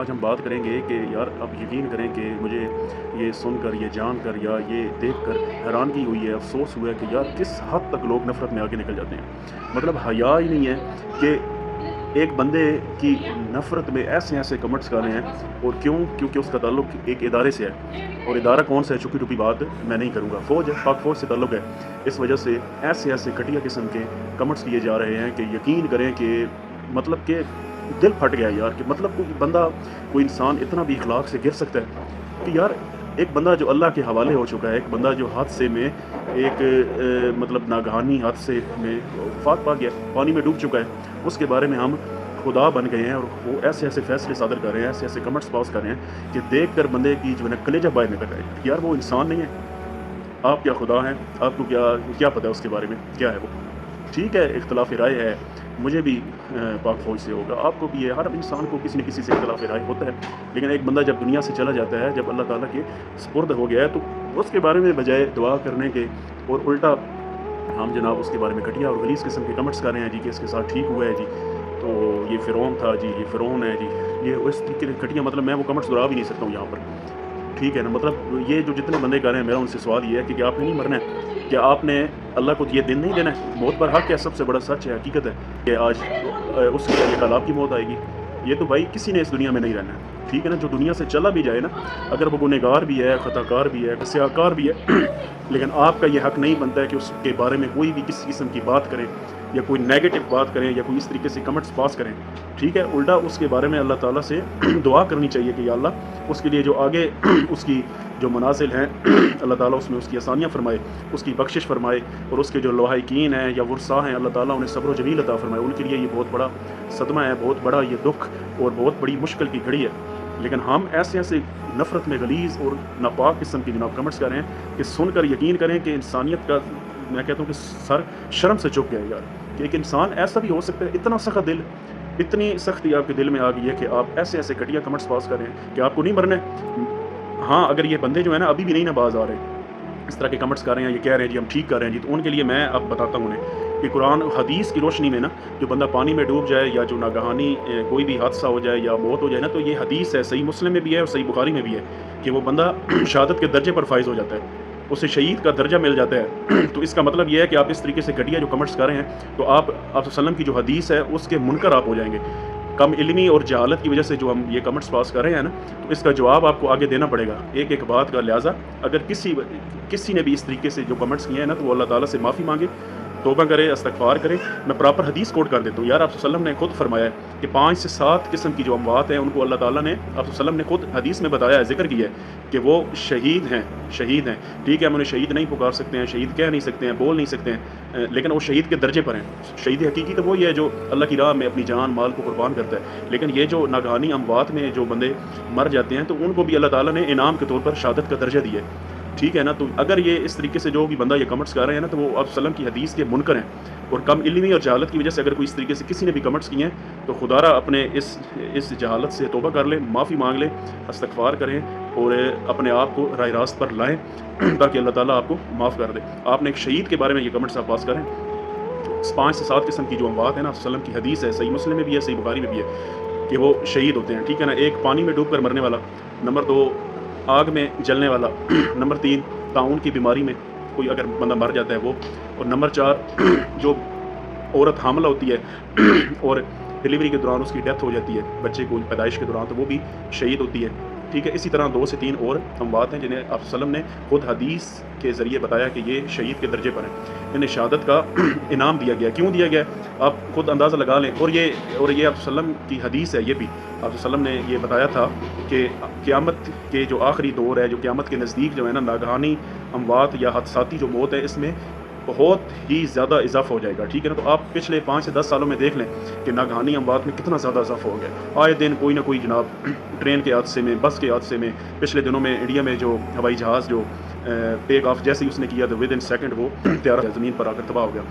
آج ہم بات کریں گے کہ یار اب یقین کریں کہ مجھے یہ سن کر، یہ جان کر یا یہ دیکھ کر حیرانگی ہوئی ہے، افسوس ہوا ہے کہ یار کس حد تک لوگ نفرت میں آگے نکل جاتے ہیں۔ مطلب حیا ہی نہیں ہے کہ ایک بندے کی نفرت میں ایسے ایسے کمنٹس کرنے ہیں، اور کیونکہ اس کا تعلق ایک ادارے سے ہے، اور ادارہ کون سا ہے چھپی چھپی بات میں نہیں کروں گا، فوج ہے، پاک فوج سے تعلق ہے۔ اس وجہ سے ایسے ایسے گھٹیا قسم کے کمنٹس کیے جا رہے ہیں کہ یقین کریں کہ مطلب کہ دل پھٹ گیا یار، کہ مطلب کوئی بندہ، کوئی انسان اتنا بھی اخلاق سے گر سکتا ہے کہ یار ایک بندہ جو اللہ کے حوالے ہو چکا ہے، ایک بندہ جو حادثے میں ایک مطلب ناگہانی حادثے میں وفات پا گیا، پانی میں ڈوب چکا ہے، اس کے بارے میں ہم خدا بن گئے ہیں، اور وہ ایسے ایسے فیصلے صادر کر رہے ہیں، ایسے ایسے کمنٹس پاس کر رہے ہیں کہ دیکھ کر بندے کی جو ہے نا کلیجہ باہر نکل رہا ہے۔ یار وہ انسان نہیں ہے، آپ کیا خدا ہیں؟ آپ کو کیا پتہ ہے اس کے بارے میں کیا ہے وہ؟ ٹھیک ہے، اختلاف رائے ہے، مجھے بھی پاک فوج سے ہوگا، آپ کو بھی ہے، ہر انسان کو کسی نہ کسی سے اختلاف رائے ہوتا ہے، لیکن ایک بندہ جب دنیا سے چلا جاتا ہے، جب اللہ تعالیٰ کے سپرد ہو گیا ہے، تو اس کے بارے میں بجائے دعا کرنے کے اور الٹا ہم جناب اس کے بارے میں گھٹیا اور غلیظ قسم کے کمنٹس کر رہے ہیں جی، کہ اس کے ساتھ ٹھیک ہوا ہے جی، تو یہ فرعون تھا جی، یہ فرعون ہے جی، یہ اس طریقے کے گھٹیا، مطلب میں وہ کمنٹس دہرا بھی نہیں سکتا ہوں یہاں پر، ٹھیک ہے نا۔ مطلب یہ جو جتنے بندے کر رہے ہیں، میرا ان سے سوال یہ ہے کہ کیا آپ نے نہیں مرنا ہے؟ کیا آپ نے اللہ کو یہ دن نہیں دینا ہے؟ موت پر حق ہے، سب سے بڑا سچ ہے، حقیقت ہے کہ آج اس کے لیے کل آپ کی موت آئے گی۔ یہ تو بھائی کسی نے اس دنیا میں نہیں رہنا ہے، ٹھیک ہے نا۔ جو دنیا سے چلا بھی جائے نا، اگر وہ گنہگار بھی ہے، خطا کار بھی ہے، سیاہ کار بھی ہے، لیکن آپ کا یہ حق نہیں بنتا ہے کہ اس کے بارے میں کوئی بھی کسی قسم کی بات کریں، یا کوئی نیگیٹو بات کریں، یا کوئی اس طریقے سے کمنٹس پاس کریں، ٹھیک ہے۔ الٹا اس کے بارے میں اللہ تعالیٰ سے دعا کرنی چاہیے کہ یا اللہ اس کے لیے جو آگے اس کی جو منازل ہیں، اللہ تعالیٰ اس میں اس کی آسانیاں فرمائے، اس کی بخشش فرمائے، اور اس کے جو لواحقین ہیں یا ورثاء ہیں، اللہ تعالیٰ انہیں صبر و جمیل عطا فرمائے۔ ان کے لیے یہ بہت بڑا صدمہ ہے، بہت بڑا یہ دکھ اور بہت بڑی مشکل کی گھڑی ہے، لیکن ہم ایسے ایسے نفرت میں غلیظ اور ناپاک قسم کی جناب کمنٹس کر رہے ہیں کہ سن کر یقین کریں کہ انسانیت کا، میں کہتا ہوں کہ سر شرم سے جھک گیا یار، کہ ایک انسان ایسا بھی ہو سکتا ہے، اتنا سخت دل، اتنی سختی آپ کے دل میں آ گئی ہے کہ آپ ایسے ایسے گھٹیا کمنٹس پاس کر رہے ہیں کہ آپ کو نہیں مرنا ہے۔ ہاں، اگر یہ بندے جو ہیں نا ابھی بھی نہیں نا باز آ رہے، اس طرح کے کمنٹس کر رہے ہیں، یہ کہہ رہے ہیں جی ہم ٹھیک کر رہے ہیں جی، تو ان کے لیے میں اب بتاتا ہوں انہیں کہ قرآن حدیث کی روشنی میں نا، جو بندہ پانی میں ڈوب جائے یا جو ناگہانی کوئی بھی حادثہ ہو جائے یا موت ہو جائے نا، تو یہ حدیث ہے، صحیح مسلم میں بھی ہے اور صحیح بخاری میں بھی ہے، کہ وہ بندہ شہادت کے درجے پر فائز ہو جاتا ہے، اسے شہید کا درجہ مل جاتا ہے۔ تو اس کا مطلب یہ ہے کہ آپ اس طریقے سے گھٹیا جو کمنٹس کر رہے ہیں، تو آپ وسلم کی جو حدیث ہے اس کے منکر آپ ہو جائیں گے۔ کم علمی اور جہالت کی وجہ سے جو ہم یہ کمنٹس پاس کر رہے ہیں نا، تو اس کا جواب آپ کو آگے دینا پڑے گا ایک ایک بات کا، لہٰذا اگر کسی نے بھی اس طریقے سے جو کمنٹس کیے ہیں نا، تو وہ اللہ تعالیٰ سے معافی مانگے، توبہ کرے، استغفار کرے۔ میں پراپر حدیث کوٹ کر دیتا ہوں یار، آپ صلی اللہ علیہ وسلم نے خود فرمایا ہے کہ 5 سے 7 قسم کی جو اموات ہیں ان کو اللہ تعالیٰ نے، آپ صلی اللہ علیہ وسلم نے خود حدیث میں بتایا ہے، ذکر کیا ہے کہ وہ شہید ہیں، شہید ہیں، ٹھیک ہے۔ ہم انہیں شہید نہیں پکار سکتے ہیں، شہید کہہ نہیں سکتے ہیں، بول نہیں سکتے ہیں، لیکن وہ شہید کے درجے پر ہیں۔ شہید حقیقی تو وہی ہے جو اللہ کی راہ میں اپنی جان مال کو قربان کرتا ہے، لیکن یہ جو ناگہانی اموات میں جو بندے مر جاتے ہیں، تو ان کو بھی اللہ تعالیٰ نے انعام کے طور پر شہادت کا درجہ دیا ہے، ٹھیک ہے نا۔ تو اگر یہ اس طریقے سے جو بھی بندہ یہ کمنٹس کر رہے ہیں نا، تو وہ آپ وسلم کی حدیث کے منکر ہیں، اور کم علمی اور جہالت کی وجہ سے اگر کوئی اس طریقے سے کسی نے بھی کمنٹس کیے ہیں، تو خدا را اپنے اس جہالت سے توبہ کر لیں، معافی مانگ لیں، استغفار کریں، اور اپنے آپ کو راہ راست پر لائیں تاکہ اللہ تعالیٰ آپ کو معاف کر دے۔ آپ نے ایک شہید کے بارے میں یہ کمنٹس آپ پاس کریں، 5 سے 7 قسم کی جو اموات ہیں نا، وسلم کی حدیث ہے، صحیح مسلم میں بھی ہے، صحیح بخاری میں بھی ہے، کہ وہ شہید ہوتے ہیں، ٹھیک ہے نا۔ ایک پانی میں ڈوب کر مرنے والا، نمبر 2 آگ میں جلنے والا، نمبر 3 طاعون کی بیماری میں کوئی اگر بندہ مر جاتا ہے وہ، اور نمبر 4 جو عورت حاملہ ہوتی ہے اور ڈلیوری کے دوران اس کی ڈیتھ ہو جاتی ہے، بچے کو پیدائش کے دوران، تو وہ بھی شہید ہوتی ہے، ٹھیک ہے۔ اسی طرح 2 سے 3 اور اموات ہیں جنہیں آپ وسلم نے خود حدیث کے ذریعے بتایا کہ یہ شہید کے درجے پر ہیں، انہیں شہادت کا انعام دیا گیا۔ کیوں دیا گیا آپ خود اندازہ لگا لیں، اور یہ آپ وسلم کی حدیث ہے، یہ بھی آپ وسلم نے یہ بتایا تھا کہ قیامت کے جو آخری دور ہے، جو قیامت کے نزدیک جو ہے نا، ناگہانی اموات یا حادثاتی جو موت ہے، اس میں بہت ہی زیادہ اضافہ ہو جائے گا، ٹھیک ہے نا۔ تو آپ پچھلے 5 سے 10 سالوں میں دیکھ لیں کہ ناگہانی اموات میں کتنا زیادہ اضافہ ہو گیا، آئے دن کوئی نہ کوئی جناب ٹرین کے حادثے میں، بس کے حادثے میں، پچھلے دنوں میں انڈیا میں جو ہوائی جہاز جو ٹیک آف جیسے ہی اس نے کیا تو ود ان سیکنڈ وہ طیارہ زمین پر آ کر تباہ ہو گیا،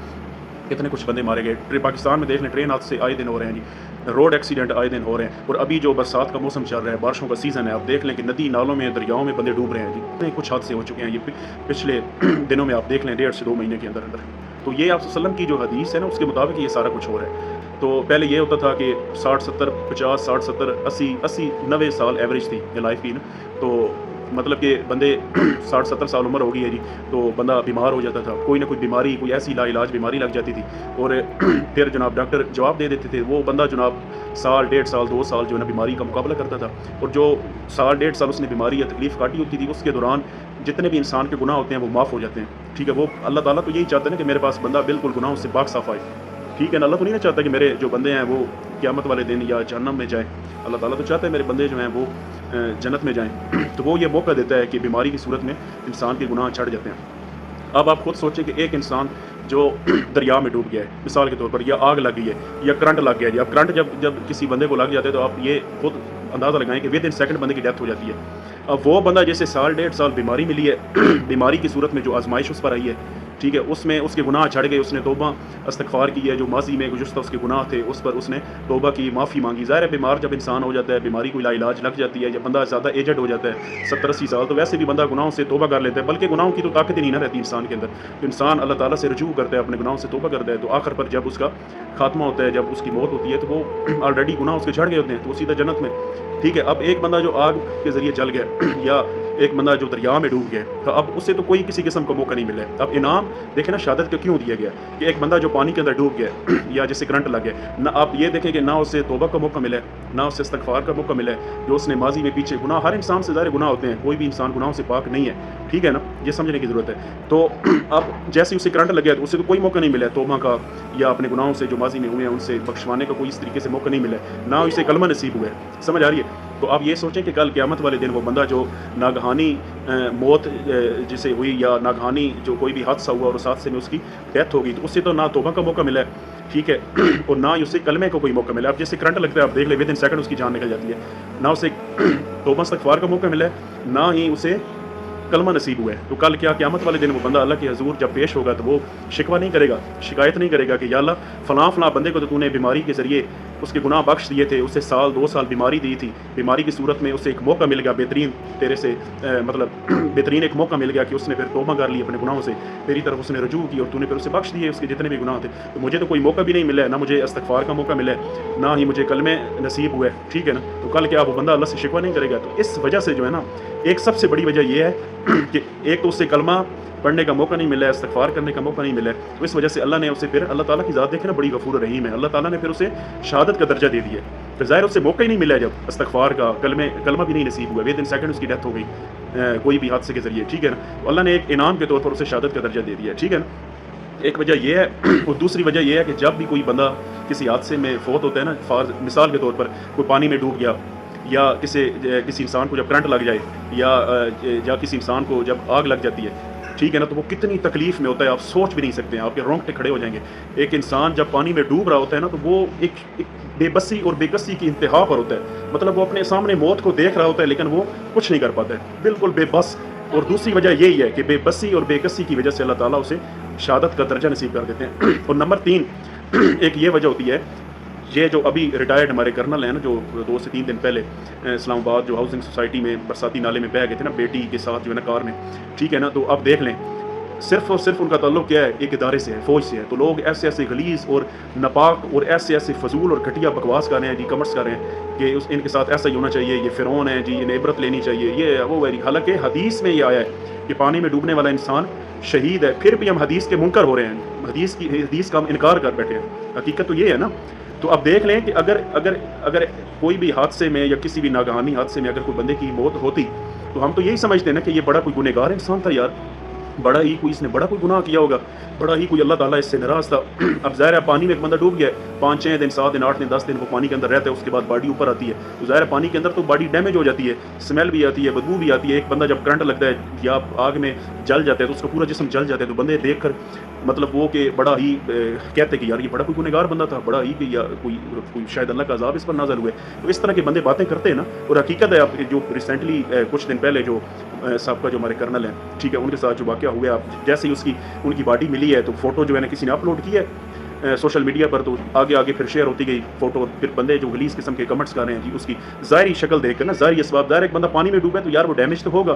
کتنے کچھ بندے مارے گئے۔ پاکستان میں دیکھ لیں ٹرین حادثے آئے دن ہو رہے ہیں جی، روڈ ایکسیڈنٹ آئے دن ہو رہے ہیں، اور ابھی جو برسات کا موسم چل رہا ہے، بارشوں کا سیزن ہے، آپ دیکھ لیں کہ ندی نالوں میں، دریاؤں میں بندے ڈوب رہے ہیں جی، اتنے کچھ حادثے ہو چکے ہیں یہ پچھلے دنوں میں، آپ دیکھ لیں 1.5 سے 2 مہینے کے اندر۔ تو یہ آپ وسلم کی جو حدیث ہے نا، اس کے مطابق یہ سارا کچھ ہو رہا ہے۔ تو پہلے یہ ہوتا تھا کہ 60 70 50 60 70 80 80 90 سال ایوریج تھی یہ لائف کی نا. تو مطلب کہ بندے 60 70 سال عمر ہو گئی ہے جی, تو بندہ بیمار ہو جاتا تھا, کوئی نہ کوئی بیماری, کوئی ایسی لا علاج بیماری لگ جاتی تھی, اور پھر جناب ڈاکٹر جواب دے دیتے تھے. وہ بندہ جناب سال 1.5 سال 2 سال جو ہے نا بیماری کا مقابلہ کرتا تھا, اور جو سال 1.5 سال اس نے بیماری یا تکلیف کاٹی ہوتی تھی, اس کے دوران جتنے بھی انسان کے گناہ ہوتے ہیں وہ معاف ہو جاتے ہیں. ٹھیک ہے, وہ اللہ تعالیٰ تو یہی چاہتا ہے نا کہ میرے پاس بندہ بالکل گناہوں سے پاک صاف آئے. ٹھیک ہے نا, اللہ تو نہیں نا چاہتا کہ میرے جو بندے ہیں وہ قیامت والے دن یا جہنم میں جائیں. اللہ تعالیٰ تو چاہتا ہے میرے بندے جو ہیں وہ جنت میں جائیں. تو وہ یہ موقع دیتا ہے کہ بیماری کی صورت میں انسان کے گناہ چھڑ جاتے ہیں. اب آپ خود سوچیں کہ ایک انسان جو دریا میں ڈوب گیا ہے مثال کے طور پر, یا آگ لگ گئی ہے, یا کرنٹ لگ گیا ہے. اب کرنٹ جب کسی بندے کو لگ جاتا ہے تو آپ یہ خود اندازہ لگائیں کہ ود ان سیکنڈ بندے کی ڈیتھ ہو جاتی ہے. اب وہ بندہ جیسے سال 1.5 سال بیماری ملی ہے, بیماری کی صورت میں جو آزمائش اس پر آئی ہے, ٹھیک ہے, اس میں اس کے گناہ چھڑ گئے, اس نے توبہ استغفار کی ہے, جو ماضی میں گزشتہ اس کے گناہ تھے اس پر اس نے توبہ کی, معافی مانگی. ظاہر ہے بیمار جب انسان ہو جاتا ہے, بیماری کو علاج لگ جاتی ہے, جب بندہ زیادہ ایجڈ ہو جاتا ہے 70 80 سال, تو ویسے بھی بندہ گناہوں سے توبہ کر لیتا ہے, بلکہ گناہوں کی تو طاقت ہی نہیں نہ رہتی انسان کے اندر. تو انسان اللہ تعالیٰ سے رجوع کرتا ہے, اپنے گناہوں سے توبہ کرتا ہے, تو آخر پر جب اس کا خاتمہ ہوتا ہے, جب اس کی موت ہوتی ہے, تو وہ آلریڈی گناہ اس کے جھڑ گئے ہوتے ہیں, تو وہ سیدھا جنت میں. ٹھیک ہے, اب ایک بندہ جو آگ کے ذریعے جل گیا, یا ایک بندہ جو دریا میں ڈوب گیا, تو اب اس سے تو کوئی کسی قسم کا موقع نہیں ملا ہے. اب انعام دیکھیں نا شہادت کا کیوں دیا گیا کہ ایک بندہ جو پانی کے اندر ڈوب گیا یا جسے کرنٹ لگ گیا, نہ آپ یہ دیکھیں کہ نہ اسے توبہ کا موقع ملا ہے, نہ اسے استغفار کا موقع ملا ہے, جو اس نے ماضی میں پیچھے گناہ, ہر انسان سے ظاہر گناہ ہوتے ہیں, کوئی بھی انسان گناہوں سے پاک نہیں ہے. ٹھیک ہے نا, یہ سمجھنے کی ضرورت ہے. تو اب جیسے اسے کرنٹ لگ گیا تو اسے تو کوئی موقع نہیں ملا ہے توبہ کا, یا اپنے گناہوں سے جو ماضی میں ہوئے ہیں ان سے بخشوانے کا کوئی اس طریقے سے موقع نہیں ملا ہے, نہ اسے کلمہ نصیب ہوا ہے. سمجھ آ رہی ہے؟ تو آپ یہ سوچیں کہ کل قیامت والے دن وہ بندہ جو ناگہانی موت جسے ہوئی, یا ناگہانی جو کوئی بھی حادثہ ہوا اور اس حادثے میں اس کی ڈیتھ ہو گئی, تو اس سے تو نہ توبہ کا موقع ملا ہے, ٹھیک ہے, اور نہ ہی اسے کلمے کو کوئی موقع ملا ہے. اب جیسے کرنٹ لگتا ہے, آپ دیکھ لیں ود ان سیکنڈ اس کی جان نکل جاتی ہے, نہ اسے توبہ استغفار کا موقع ملا ہے, نہ ہی اسے کلمہ نصیب ہوا ہے. تو کل کیا قیامت والے دن وہ بندہ اللہ کے حضور جب پیش ہوگا تو وہ شکوہ نہیں کرے گا, شکایت نہیں کرے گا کہ یا اللہ فلاں فلاں بندے کو تو نے بیماری کے ذریعے اس کے گناہ بخش دیے تھے, اسے سال 2 سال بیماری دی تھی, بیماری کی صورت میں اسے ایک موقع مل گیا بہترین, تیرے سے مطلب بہترین ایک موقع مل گیا کہ اس نے پھر توبہ کر لی اپنے گناہوں سے, تیری طرف اس نے رجوع کی, اور تو نے پھر اسے بخش دیے اس کے جتنے بھی گناہ تھے. تو مجھے تو کوئی موقع بھی نہیں ملا ہے, نہ مجھے استغفار کا موقع ملا ہے, نہ ہی مجھے کلمے نصیب ہوئے. ٹھیک ہے نا, تو کل کیا وہ بندہ اللہ سے شکوہ نہیں کرے گا. تو اس وجہ سے جو ہے نا, ایک سب سے بڑی وجہ یہ ہے کہ ایک تو اس سے کلمہ پڑھنے کا موقع نہیں ملا ہے, استغفار کرنے کا موقع نہیں ملا ہے, تو اس وجہ سے اللہ نے اسے پھر, اللہ تعالیٰ کی ذات دیکھنا بڑی غفور رحیم ہے, اللہ تعالیٰ نے پھر اسے شہادت کا درجہ دے دیا. پھر ظاہر اسے موقع ہی نہیں ملا جب استغفار کا, کلمہ بھی نہیں نصیب ہوا, ود ان سیکنڈ اس کی ڈیتھ ہو گئی کوئی بھی حادثے کے ذریعے. ٹھیک ہے نا, تو اللہ نے ایک انعام کے طور پر اسے شہادت کا درجہ دے دیا. ٹھیک ہے نا, ایک وجہ یہ ہے. اور دوسری وجہ یہ ہے کہ جب بھی کوئی بندہ کسی حادثے میں فوت ہوتا ہے نا, مثال کے طور پر کوئی پانی میں ڈوب گیا, یا کسی انسان کو جب کرنٹ لگ جائے, یا کسی انسان کو جب آگ لگ جاتی ہے, ٹھیک ہے نا, تو وہ کتنی تکلیف میں ہوتا ہے آپ سوچ بھی نہیں سکتے ہیں, آپ کے رونگٹے کھڑے ہو جائیں گے. ایک انسان جب پانی میں ڈوب رہا ہوتا ہے نا, تو وہ ایک بے بسی اور بے کسی کی انتہا پر ہوتا ہے, مطلب وہ اپنے سامنے موت کو دیکھ رہا ہوتا ہے لیکن وہ کچھ نہیں کر پاتا ہے, بالکل بے بس. اور دوسری وجہ یہی ہے کہ بے بسی اور بے کسی کی وجہ سے اللہ تعالیٰ اسے شہادت کا درجہ نصیب کر دیتے ہیں. اور نمبر 3 ایک یہ وجہ ہوتی ہے, یہ جو ابھی ریٹائرڈ ہمارے کرنل ہیں نا, جو 2 سے 3 دن پہلے اسلام آباد جو ہاؤسنگ سوسائٹی میں برساتی نالے میں بہہ گئے تھے نا بیٹی کے ساتھ جو ہے نا کار میں, ٹھیک ہے نا, تو آپ دیکھ لیں صرف اور صرف ان کا تعلق کیا ہے, ایک ادارے سے ہے, فوج سے ہے. تو لوگ ایسے غلیظ اور ناپاک اور ایسے فضول اور گھٹیا بکواس کر رہے ہیں جی, کمنٹس کر رہے ہیں کہ ان کے ساتھ ایسا ہی ہونا چاہیے, یہ فرعون ہے جی, انہیں عبرت لینی چاہیے, یہ وہ ہے. حالانکہ حدیث میں یہ آیا ہے کہ پانی میں ڈوبنے والا انسان شہید ہے, پھر بھی ہم حدیث کے منکر ہو رہے ہیں, حدیث کا ہم انکار کر بیٹھے ہیں. حقیقت تو یہ ہے نا. تو اب دیکھ لیں کہ اگر کوئی بھی حادثے میں یا کسی بھی ناگہانی حادثے میں اگر کوئی بندے کی موت ہوتی, تو ہم تو یہی سمجھتے ہیں نا کہ یہ بڑا کوئی گنہگار انسان تھا یار, بڑا ہی کوئی اس نے بڑا کوئی گناہ کیا ہوگا, بڑا ہی کوئی اللہ تعالیٰ اس سے ناراض تھا. اب ظاہر ہے پانی میں ایک بندہ ڈوب گیا ہے, 5 6 دن 7 دن 8 دن 10 دن وہ پانی کے اندر رہتا ہے, اس کے بعد باڈی اوپر آتی ہے, تو ظاہر ہے پانی کے اندر تو باڈی ڈیمیج ہو جاتی ہے, اسمیل بھی آتی ہے, بدبو بھی آتی ہے. ایک بندہ جب کرنٹ لگتا ہے یا آگ میں جل جاتا ہے تو اس کا پورا جسم جل جاتا ہے, تو بندے دیکھ کر مطلب وہ کہ بڑا ہی کہتے کہ یار یہ بڑا کوئی گنہگار بندہ تھا, بڑا ہی کہ یا کوئی شاید اللہ کا عذاب اس پر نازل ہوئے. تو اس طرح کے بندے باتیں کرتے ہیں نا. اور حقیقت ہے, آپ جو ریسنٹلی کچھ دن پہلے جو صاحب کا جو ہمارے کرنل ہیں, ٹھیک ہے, ان کے ساتھ جو واقعہ ہوا, آپ جیسے ہی ان کی باڈی ملی ہے تو فوٹو جو ہے نا کسی نے اپلوڈ کی ہے سوشل میڈیا پر, تو آگے پھر شیئر ہوتی گئی فوٹو. پھر بندے جو غلیظ قسم کے کمنٹس کر رہے ہیں جی, اس کی ظاہری شکل دیکھ کر نا, ظاہری اسباب, ظاہر ایک بندہ پانی میں ڈوبے تو یار وہ ڈیمیج تو ہوگا,